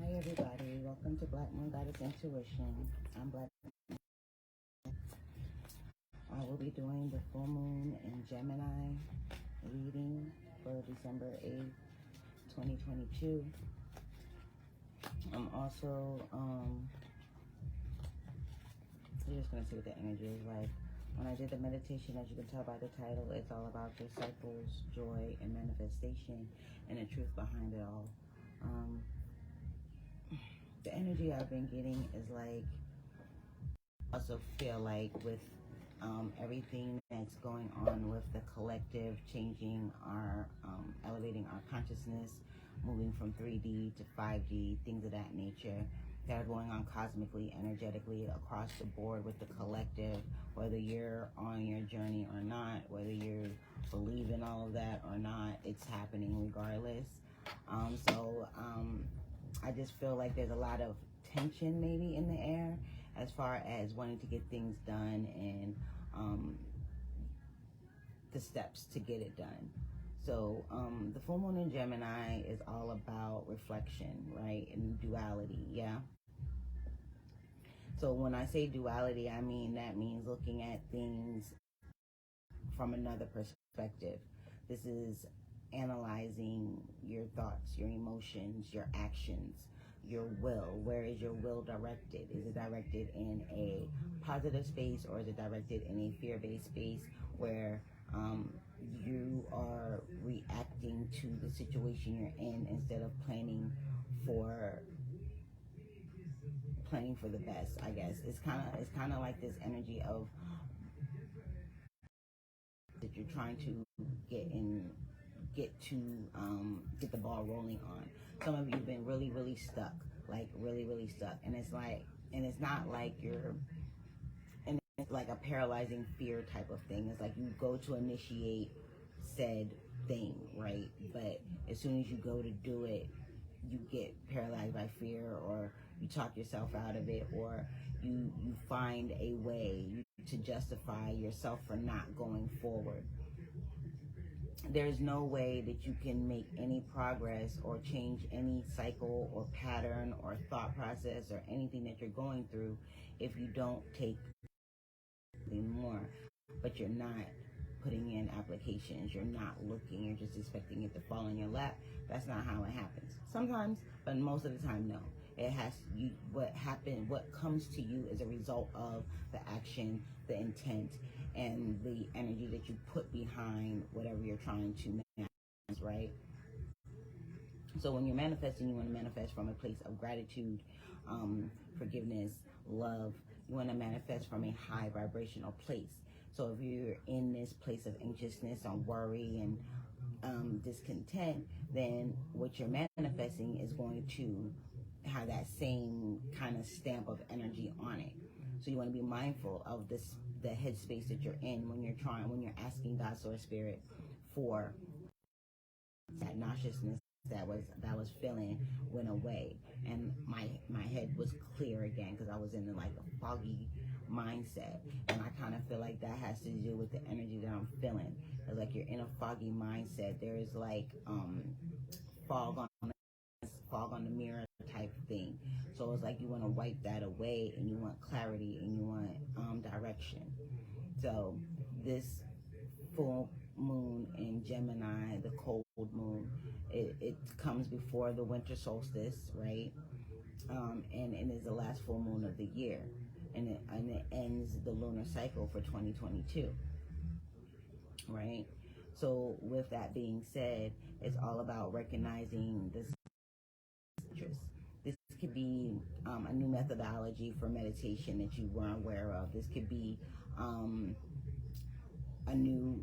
Hi everybody, welcome to Black Moon Goddess Intuition. I'm Black. I will be doing the full moon in Gemini reading for December 8th, 2022. I'm also, we're just going to see what the energy is like. When I did the meditation, as you can tell by the title, it's all about your cycles, joy, and manifestation, and the truth behind it all. The energy I've been getting is like, I also feel like with everything that's going on with the collective, changing our, elevating our consciousness, moving from 3D to 5D, things of that nature that are going on cosmically, energetically, across the board with the collective, whether you're on your journey or not, whether you believe in all of that or not, it's happening regardless. I just feel like there's a lot of tension maybe in the air as far as wanting to get things done and the steps to get it done. So the full moon in Gemini is all about reflection, right, and duality, yeah? So when I say duality, I mean that means looking at things from another perspective. This is analyzing your thoughts, your emotions, your actions, your will. Where is your will directed? Is it directed in a positive space, or is it directed in a fear-based space where you are reacting to the situation you're in instead of planning for the best, I guess. It's kind of like this energy of that you're trying to get the ball rolling on. Some of you've been really stuck, like really stuck, and it's not like you're, and it's like a paralyzing fear type of thing. It's like you go to initiate said thing, right? But as soon as you go to do it, you get paralyzed by fear, or you talk yourself out of it, or you find a way to justify yourself for not going forward. There's no way that you can make any progress or change any cycle or pattern or thought process or anything that you're going through if you don't take more. But you're not putting in applications, you're not looking, you're just expecting it to fall in your lap. That's not how it happens. Sometimes, but most of the time, no. It has you. What comes to you is a result of the action, the intent, and the energy that you put behind whatever you're trying to manifest, right? So when you're manifesting, you want to manifest from a place of gratitude, forgiveness, love. You want to manifest from a high vibrational place. So if you're in this place of anxiousness or worry and discontent, then what you're manifesting is going to have that same kind of stamp of energy on it. So you want to be mindful of the headspace that you're in when you're asking God, Source, Spirit for that nauseousness that was feeling went away, and my head was clear again, because I was in like a foggy mindset, and I kind of feel like that has to do with the energy that I'm feeling. It's like you're in a foggy mindset. There is like fog on the mirror type thing. So it's like you want to wipe that away, and you want clarity, and you want direction. So this full moon in Gemini, the cold moon, it comes before the winter solstice, right? And it is the last full moon of the year, and it ends the lunar cycle for 2022, right? So with that being said, it's all about recognizing this citrus. This could be a new methodology for meditation that you weren't aware of. This could be a new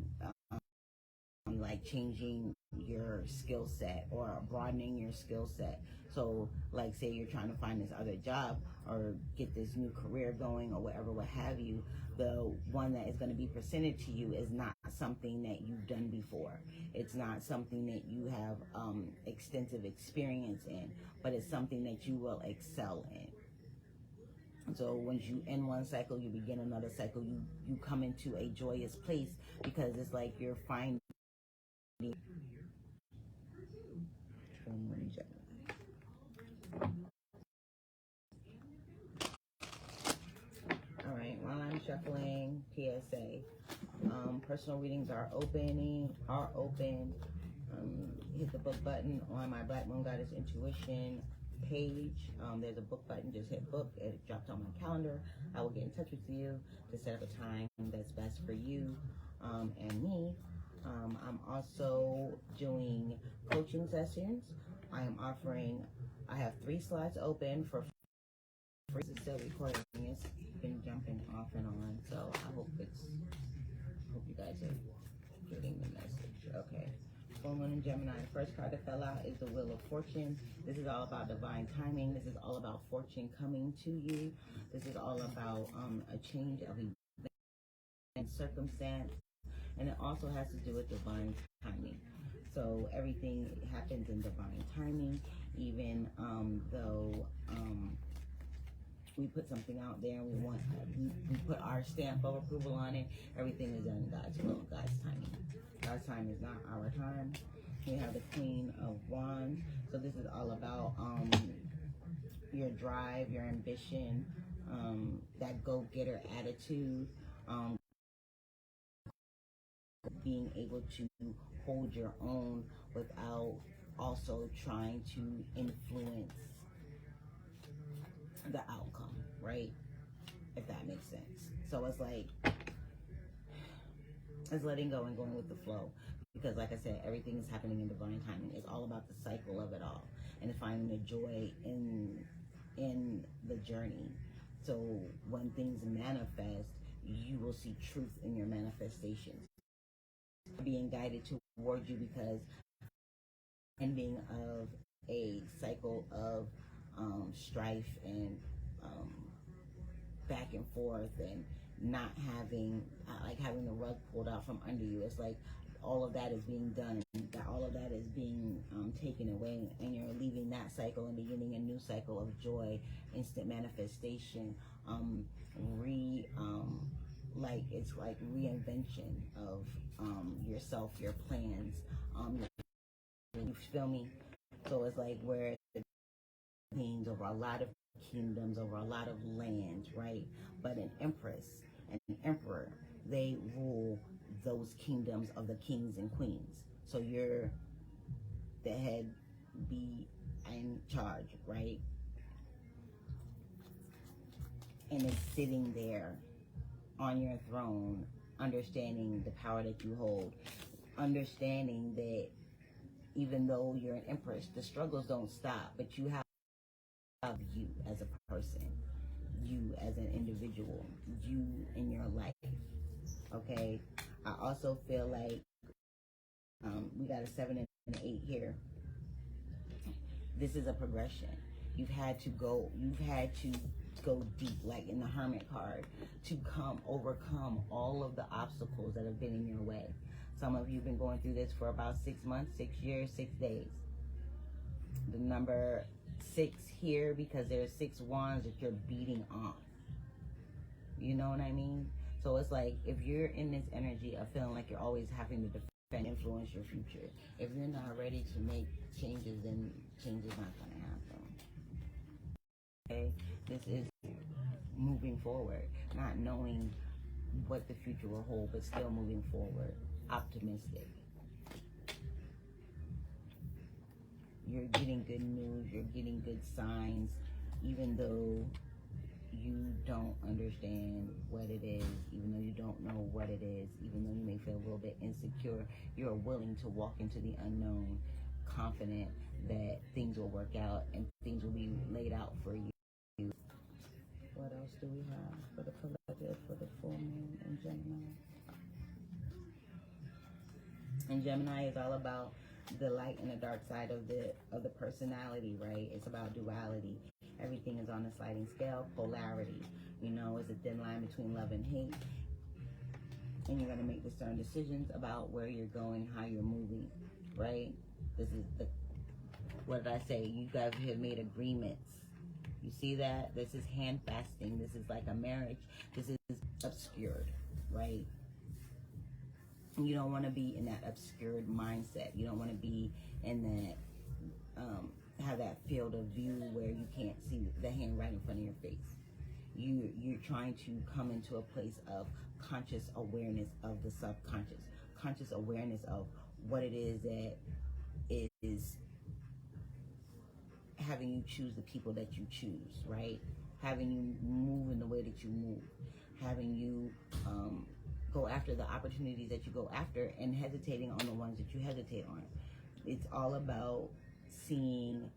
like changing your skill set or broadening your skill set. So like say you're trying to find this other job or get this new career going or whatever, what have you, the one that is going to be presented to you is not something that you've done before. It's not something that you have extensive experience in, but it's something that you will excel in. So once you end one cycle, you begin another cycle. You come into a joyous place, because it's like you're finding shuffling, PSA. Personal readings are open. Hit the book button on my Black Moon Goddess Intuition page. There's a book button. Just hit book. It drops on my calendar. I will get in touch with you to set up a time that's best for you and me. I'm also doing coaching sessions. I have 3 slots open for free. It's still recording. It's been jumping off and on, so I hope you guys are getting the message. Okay. Full Moon in Gemini. The first card that fell out is the Wheel of Fortune. This is all about divine timing. This is all about fortune coming to you. This is all about a change of event and circumstance. And it also has to do with divine timing. So everything happens in divine timing, even though we put something out there and we put our stamp of approval on it. Everything is in God's will, God's timing. God's time is not our time. We have the Queen of Wands. So this is all about your drive, your ambition, that go-getter attitude, being able to hold your own without also trying to influence the outcome, right? If that makes sense. So it's like, it's letting go and going with the flow. Because like I said, everything is happening in divine timing. It's all about the cycle of it all. And finding the joy in the journey. So when things manifest, you will see truth in your manifestations. Being guided towards you because ending of a cycle of strife and back and forth and not having having the rug pulled out from under you. It's like all of that is being done, and all of that is being taken away, and you're leaving that cycle and beginning a new cycle of joy, instant manifestation, it's like reinvention of yourself, your plans. You feel me? So it's like where it means over a lot of kingdoms, over a lot of lands, right? But an empress and an emperor, they rule those kingdoms of the kings and queens. So you're the head, be in charge, right? And it's sitting there on your throne, understanding the power that you hold, understanding that even though you're an empress, the struggles don't stop, but you have you as a person, you as an individual, you in your life, okay? I also feel like we got a 7 and an 8 here. This is a progression. You've had to go deep, like in the Hermit card, to overcome all of the obstacles that have been in your way. Some of you have been going through this for about 6 months, 6 years, 6 days. The number 6 here, because there's 6 wands that you're beating on. You know what I mean? So it's like, if you're in this energy of feeling like you're always having to defend, influence your future, if you're not ready to make changes, then change is not going to happen. Okay? This is moving forward, not knowing what the future will hold, but still moving forward, optimistic. You're getting good news, you're getting good signs, even though you don't understand what it is, even though you don't know what it is, even though you may feel a little bit insecure, you're willing to walk into the unknown, confident that things will work out and things will be laid out for you. What else do we have for the collective, for the full moon in Gemini? And Gemini is all about the light and the dark side of the personality, right? It's about duality. Everything is on a sliding scale. Polarity, you know, it's a thin line between love and hate. And you're going to make discerned decisions about where you're going, how you're moving, right? This is what did I say? You guys have made agreements. You see that? This is hand fasting. This is like a marriage. This is obscured, right? You don't want to be in that obscured mindset. You don't want to be in that, have that field of view where you can't see the hand right in front of your face. You're trying to come into a place of conscious awareness of the subconscious, conscious awareness of what it is that is having you choose the people that you choose, right? Having you move in the way that you move, having you go after the opportunities that you go after, and hesitating on the ones that you hesitate on. It's all about seeing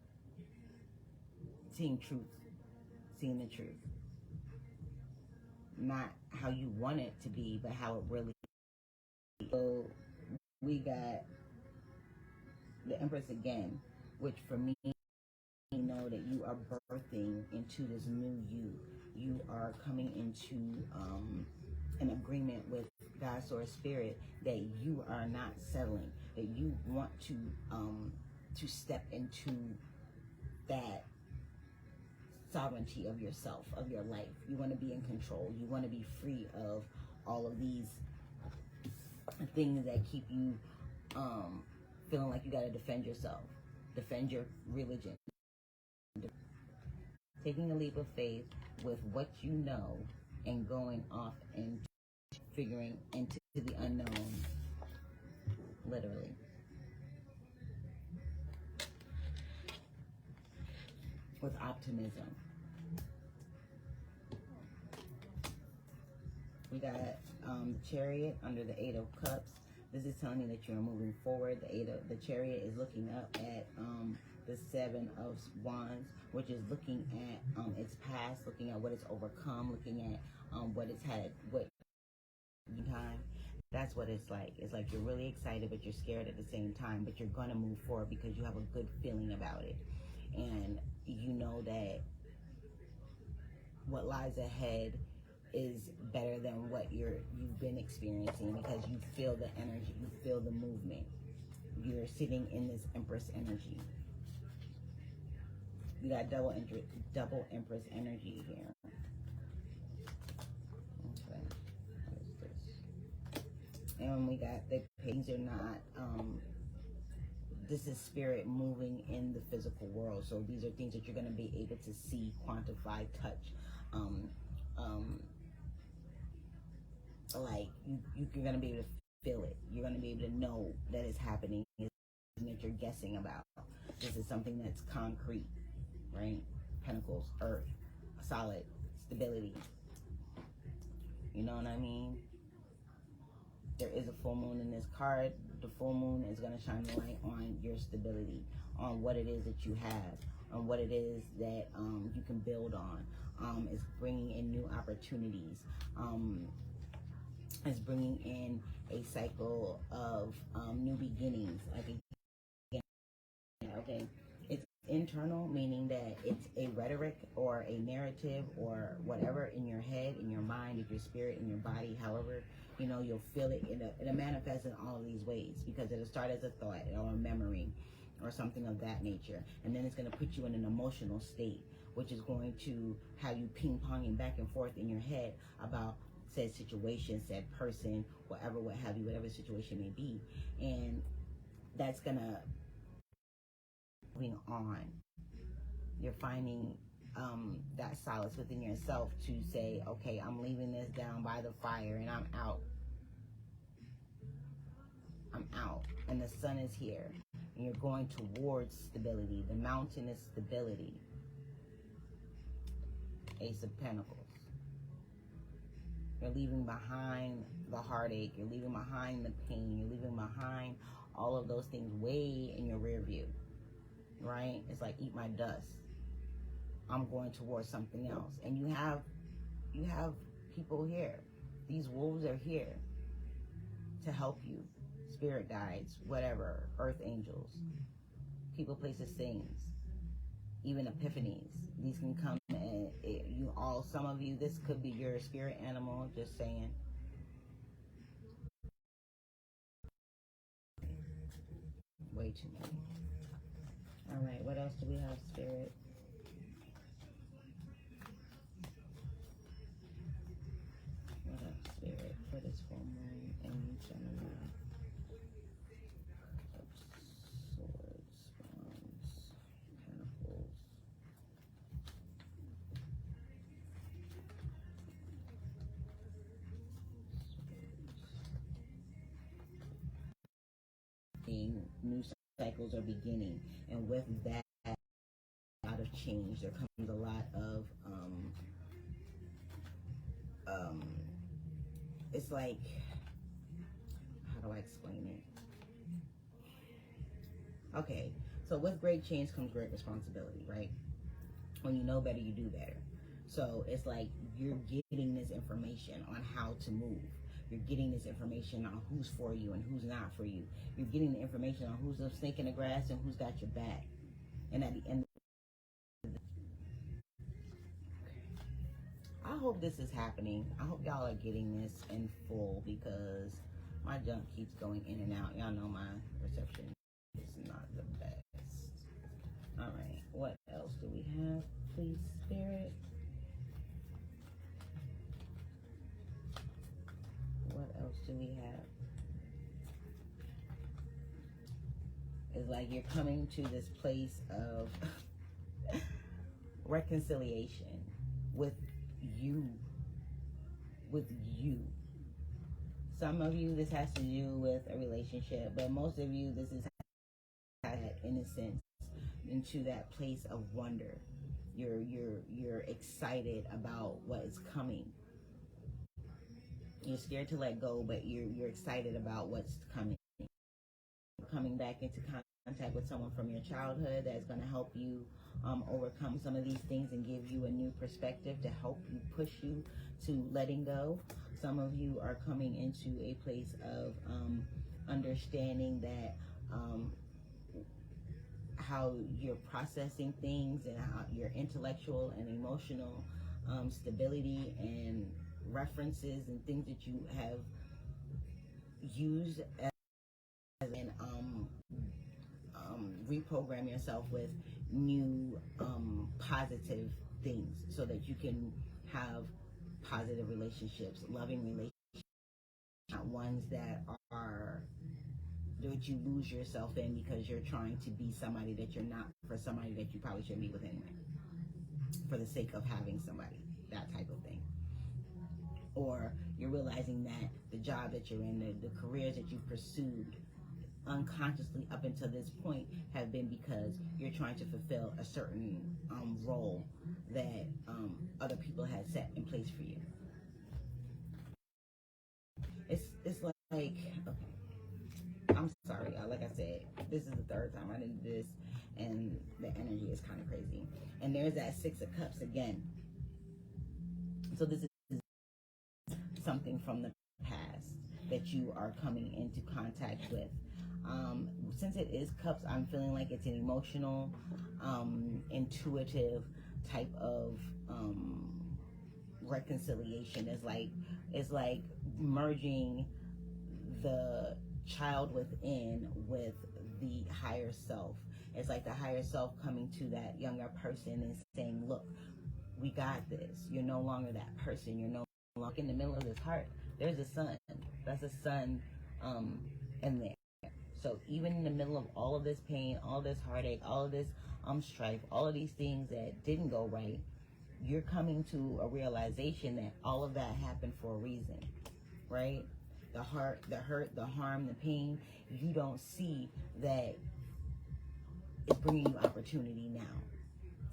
truth, seeing the truth. Not how you want it to be, but how it really is. So we got the Empress again, which for me, you know that you are birthing into this new you. You are coming into an agreement with God, Source, Spirit, that you are not settling, that you want to step into that sovereignty of yourself, of your life. You want to be in control. You want to be free of all of these things that keep you feeling like you got to defend yourself, defend your religion. Taking a leap of faith with what you know and going off and figuring into the unknown, literally. With optimism. We got the Chariot under the Eight of Cups. This is telling me that you're moving forward. The Chariot is looking up at the Seven of Wands, which is looking at its past, looking at what it's overcome, looking at what it's had, what time. That's what it's like. It's like you're really excited, but you're scared at the same time, but you're going to move forward because you have a good feeling about it. And you know that what lies ahead is better than what you've been experiencing, because you feel the energy, you feel the movement. You're sitting in this Empress energy. You got double Empress energy here. Okay, what is this? And we got the things are not. This is spirit moving in the physical world. So these are things that you're going to be able to see, quantify, touch. Like you're going to be able to feel it. You're going to be able to know that it's happening. It's something that you're guessing about. This is something that's concrete, right? Pentacles, earth, solid, stability. You know what I mean? There is a full moon in this card. The full moon is going to shine the light on your stability, on what it is that you have, on what it is that you can build on. It's bringing in new opportunities. It's bringing in a cycle of new beginnings. Like again, okay, it's internal, meaning that it's a rhetoric or a narrative or whatever in your head, in your mind, in your spirit, in your body, however, you know, you'll feel it. It'll manifest in all of these ways, because it'll start as a thought or a memory or something of that nature. And then it's going to put you in an emotional state, which is going to have you ping-ponging back and forth in your head about said situation, said person, whatever, what have you, whatever the situation may be. And that's going to, moving on, you're finding that solace within yourself to say, okay, I'm leaving this down by the fire and I'm out. I'm out. And the sun is here. And you're going towards stability. The mountain is stability. Ace of Pentacles. You're leaving behind the heartache. You're leaving behind the pain. You're leaving behind all of those things way in your rear view. Right? It's like, eat my dust. I'm going towards something else. And you have people here. These wolves are here to help you. Spirit guides, whatever, earth angels, people, places, things, even epiphanies. These can come, and some of you, this could be your spirit animal, just saying. Way too many. All right, what else do we have, Spirit? What else, Spirit, for this full moon in Gemini? Swords, Wands, Pentacles. new cycles are beginning, and with that, a lot of change. There comes a lot of it's like, how do I explain it? Okay, so with great change comes great responsibility, right? When you know better, you do better. So it's like you're getting this information on how to move. You're getting this information on who's for you and who's not for you. You're getting the information on who's a snake in the grass and who's got your back. And at the end, I hope this is happening. I hope y'all are getting this in full, because my junk keeps going in and out. Y'all know my reception is not the best. All right, what else do we have? Please, Spirit. What else do we have? It's like you're coming to this place of reconciliation with you. Some of you, this has to do with a relationship, but most of you, this is that innocence into that place of wonder. You're excited about what is coming. You're scared to let go, but you're excited about what's coming. Coming back into contact with someone from your childhood that's going to help you overcome some of these things and give you a new perspective to help you, push you to letting go. Some of you are coming into a place of understanding that how you're processing things, and how your intellectual and emotional stability and references and things that you have used as and reprogram yourself with new positive things, so that you can have positive relationships, loving relationships, not ones that are that you lose yourself in because you're trying to be somebody that you're not, for somebody that you probably shouldn't be with anyway, for the sake of having somebody, that type of thing. Or you're realizing that the job that you're in, the careers that you've pursued unconsciously up until this point have been because you're trying to fulfill a certain role that other people had set in place for you. It's like, okay, I'm sorry, like I said, this is the third time I did this, and the energy is kind of crazy. And there's that Six of Cups again. So this is something from the past that you are coming into contact with. Since it is cups, I'm feeling like it's an emotional, intuitive type of reconciliation. It's like merging the child within with the higher self. It's like the higher self coming to that younger person and saying, look, we got this. You're no longer that person. You're no longer in the middle of this heart. There's a sun. That's a sun in there. So even in the middle of all of this pain, all this heartache, all of this strife, all of these things that didn't go right, you're coming to a realization that all of that happened for a reason, right? The heart, the hurt, the harm, the pain, you don't see that it's bringing you opportunity now.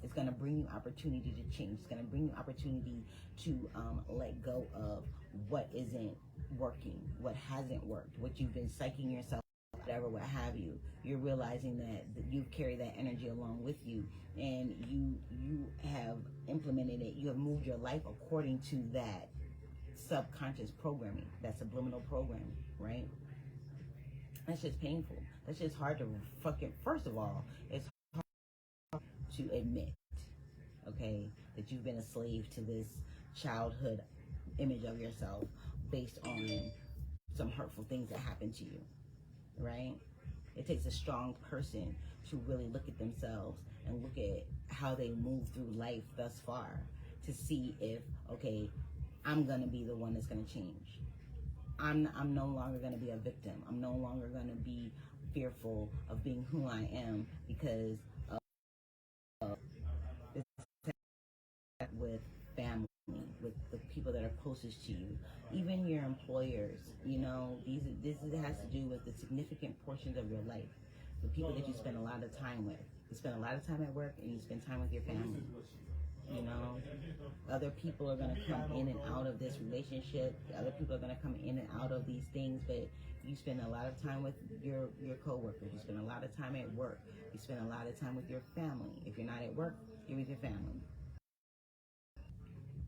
It's going to bring you opportunity to change. It's going to bring you opportunity to let go of what isn't working, what hasn't worked, what you've been psyching yourself, whatever, what have you. You're realizing that you've carried that energy along with you, and you have implemented it. You have moved your life according to that subconscious programming, that subliminal programming, right? That's just painful. That's just hard to fucking, first of all, it's hard to admit, okay, that you've been a slave to this childhood image of yourself based on some hurtful things that happened to you, right? It takes a strong person to really look at themselves and look at how they move through life thus far to see if, okay, I'm gonna be the one that's gonna change. I'm no longer gonna be a victim. I'm no longer gonna be fearful of being who I am because of this with family, with the people people that are closest to you, even your employers. You know, this has to do with the significant portions of your life, the people that you spend a lot of time with. You spend a lot of time at work, and you spend time with your family. You know, other people are going to come in and out of this relationship. Other people are going to come in and out of these things, but you spend a lot of time with your coworkers. You spend a lot of time at work. You spend a lot of time with your family. If you're not at work, you're with your family,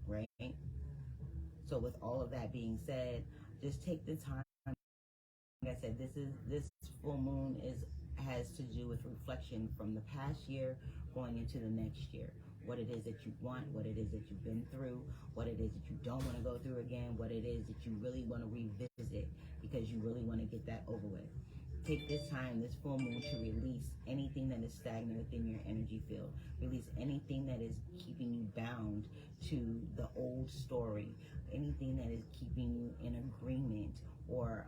right? So with all of that being said, just take the time. Like I said, this full moon has to do with reflection from the past year going into the next year. What it is that you want, what it is that you've been through, what it is that you don't want to go through again, what it is that you really want to revisit because you really want to get that over with. Take this time, this full moon, to release anything that is stagnant within your energy field. Release anything that is keeping you bound to the old story, anything that is keeping you in agreement, or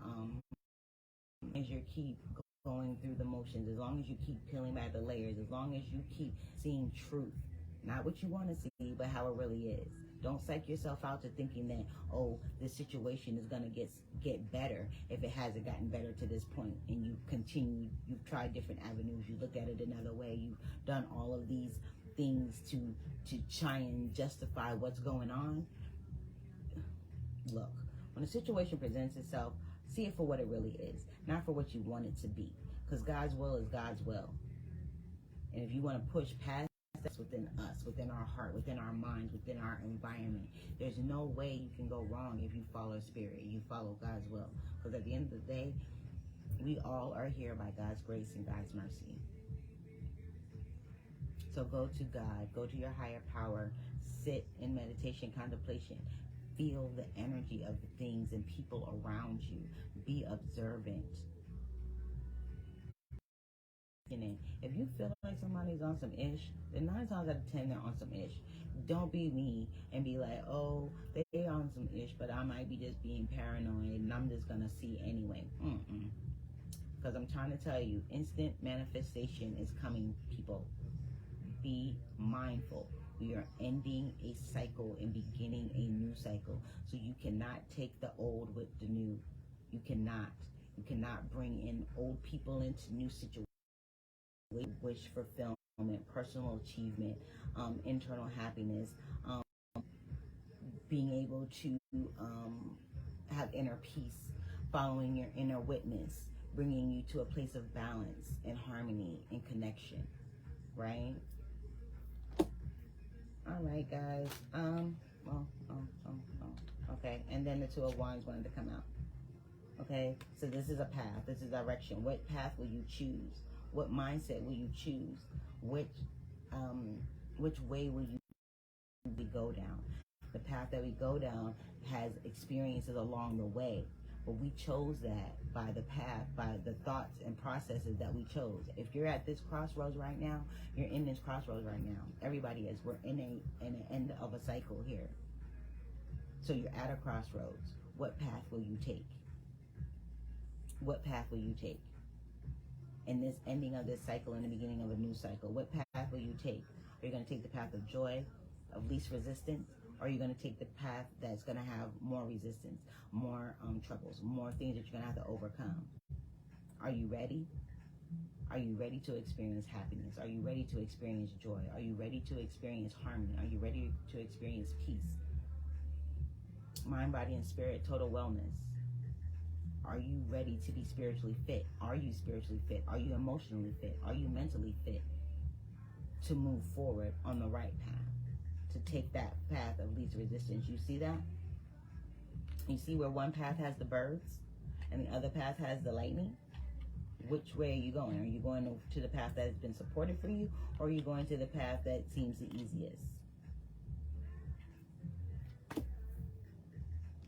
as you keep going through the motions, as long as you keep peeling back the layers, as long as you keep seeing truth, not what you want to see, but how it really is. Don't psych yourself out to thinking that, oh, this situation is going to get better if it hasn't gotten better to this point. And you've tried different avenues, you looked at it another way, you've done all of these things to try and justify what's going on. Look, when a situation presents itself, see it for what it really is, not for what you want it to be. Because God's will is God's will. And if you want to push past that's within us, within our heart, within our minds, within our environment, there's no way you can go wrong if you follow Spirit, you follow God's will. Because at the end of the day, we all are here by God's grace and God's mercy. So go to God, go to your higher power, sit in meditation, contemplation, feel the energy of the things and people around you, be observant. If you feel like somebody's on some ish, then 9 times out of 10 they're on some ish. Don't be me and be like, oh, they're on some ish, but I might be just being paranoid and I'm just gonna see anyway. Because I'm trying to tell you, instant manifestation is coming, people. Be mindful. We are ending a cycle and beginning a new cycle. So you cannot take the old with the new. You cannot. You cannot bring in old people into new situations. Wish fulfillment, personal achievement, internal happiness, being able to have inner peace, following your inner witness, bringing you to a place of balance and harmony and connection, right? All right, guys. Okay. And then the Two of Wands wanted to come out. Okay. So this is a path. This is direction. What path will you choose? What mindset will you choose? Which way will you go down? The path that we go down has experiences along the way, but we chose that by the path, by the thoughts and processes that we chose. If you're at this crossroads right now, you're in this crossroads right now. Everybody is. We're in an end of a cycle here. So you're at a crossroads. What path will you take? What path will you take? In this ending of this cycle and the beginning of a new cycle, what path will you take? Are you going to take the path of joy, of least resistance? Or are you going to take the path that's going to have more resistance, more troubles, more things that you're going to have to overcome? Are you ready? Are you ready to experience happiness? Are you ready to experience joy? Are you ready to experience harmony? Are you ready to experience peace? Mind, body, and spirit, total wellness. Are you ready to be spiritually fit? Are you spiritually fit? Are you emotionally fit? Are you mentally fit to move forward on the right path? To take that path of least resistance. You see that? You see where one path has the birds and the other path has the lightning? Which way are you going? Are you going to the path that has been supported for you, or are you going to the path that seems the easiest?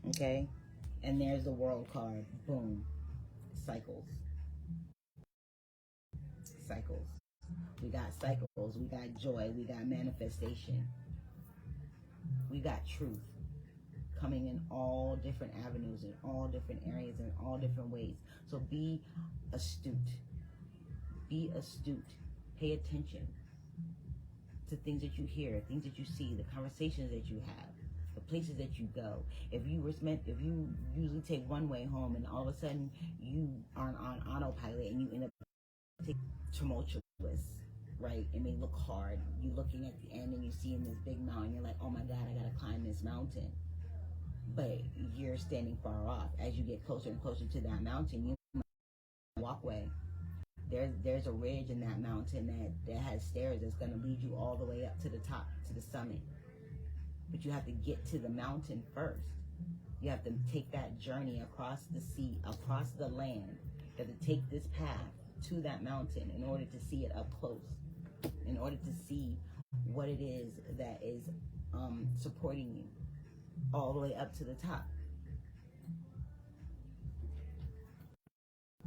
Okay? And there's the world card. Boom. Cycles. Cycles. We got cycles. We got joy. We got manifestation. We got truth coming in all different avenues, in all different areas, in all different ways. So be astute. Be astute. Pay attention to things that you hear, things that you see, the conversations that you have, the places that you go. If you usually take one way home and all of a sudden you aren't on autopilot and you end up taking tumultuous, right? It may look hard. You looking at the end and you see in this big mountain, you're like, oh my God, I gotta climb this mountain. But you're standing far off. As you get closer and closer to that mountain, you might walkway. There's a ridge in that mountain that has stairs that's gonna lead you all the way up to the top, to the summit. But you have to get to the mountain first. You have to take that journey across the sea, across the land. You have to take this path to that mountain in order to see it up close, in order to see what it is that is supporting you all the way up to the top.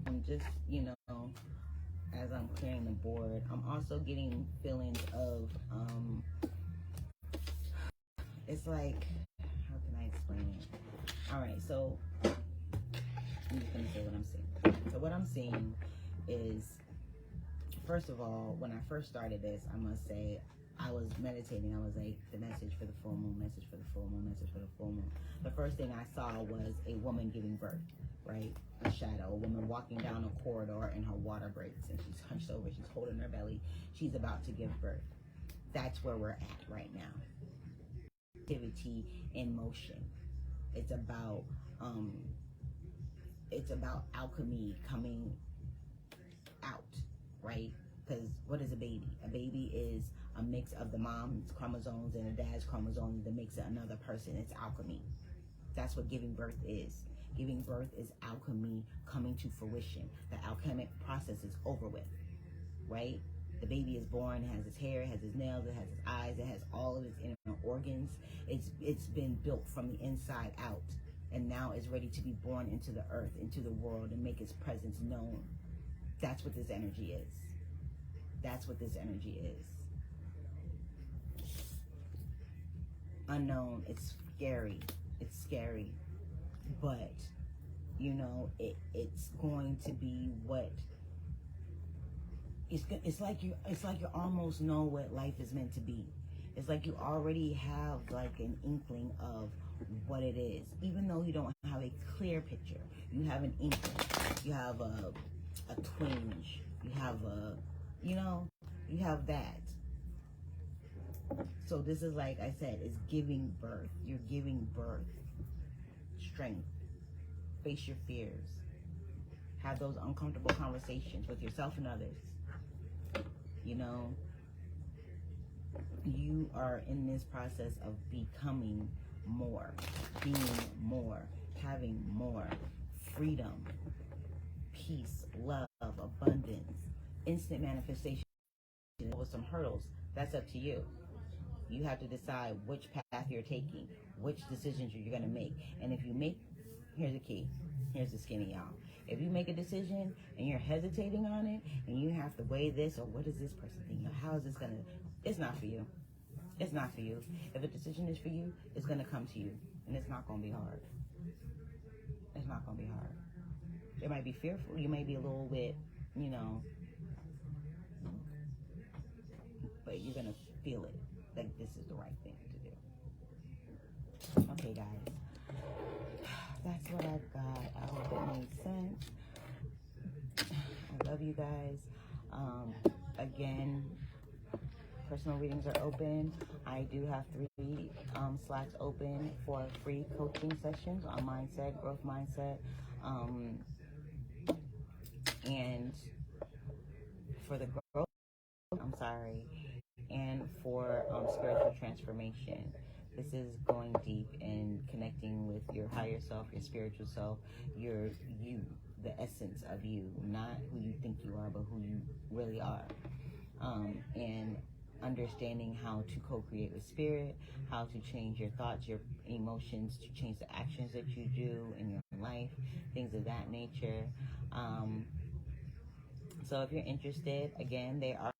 I'm just, as I'm clearing the board, I'm also getting feelings of, it's like, how can I explain it? All right, so I'm just going to say what I'm seeing. So what I'm seeing is, first of all, when I first started this, I must say, I was meditating. I was like, the message for the full moon, message for the full moon, message for the full moon. The first thing I saw was a woman giving birth, right? A shadow, a woman walking down a corridor and her water breaks and she's hunched over, she's holding her belly. She's about to give birth. That's where we're at right now. Activity in motion. It's about alchemy coming out, right? Because what is a baby? A baby is a mix of the mom's chromosomes and the dad's chromosomes that makes it another person. It's alchemy. That's what giving birth is. Giving birth is alchemy coming to fruition. The alchemic process is over with, right? The baby is born, it has its hair, it has its nails, it has its eyes, it has all of its inner organs. It's been built from the inside out, and now it's ready to be born into the earth, into the world, and make its presence known. That's what this energy is. That's what this energy is. Unknown. It's scary. It's scary. But, it's going to be what... It's like you almost know what life is meant to be. It's like you already have like an inkling of what it is. Even though you don't have a clear picture, you have an inkling. You have a twinge. You have you have that. So this is, like I said, it's giving birth. You're giving birth. Strength. Face your fears. Have those uncomfortable conversations with yourself and others. You are in this process of becoming more, being more, having more freedom, peace, love, abundance, instant manifestation. With some hurdles, that's up to you. You have to decide which path you're taking, which decisions you're going to make. And if you make, here's the key, here's the skinny, y'all. If you make a decision and you're hesitating on it and you have to weigh this, or what does this person think, or how is this going to, it's not for you. It's not for you. If a decision is for you, it's going to come to you. And it's not going to be hard. It's not going to be hard. It might be fearful. You may be a little bit, but you're going to feel it. Like this is the right thing to do. Okay, guys. That's what I've got. I hope it made sense. I love you guys. Again, personal readings are open. I do have 3 slots open for free coaching sessions on mindset, growth mindset, and for the growth, and for spiritual transformation. This is going deep and connecting with your higher self, your spiritual self, your you, the essence of you, not who you think you are, but who you really are. And understanding how to co-create with spirit, how to change your thoughts, your emotions, to change the actions that you do in your life, things of that nature. So if you're interested, again, they are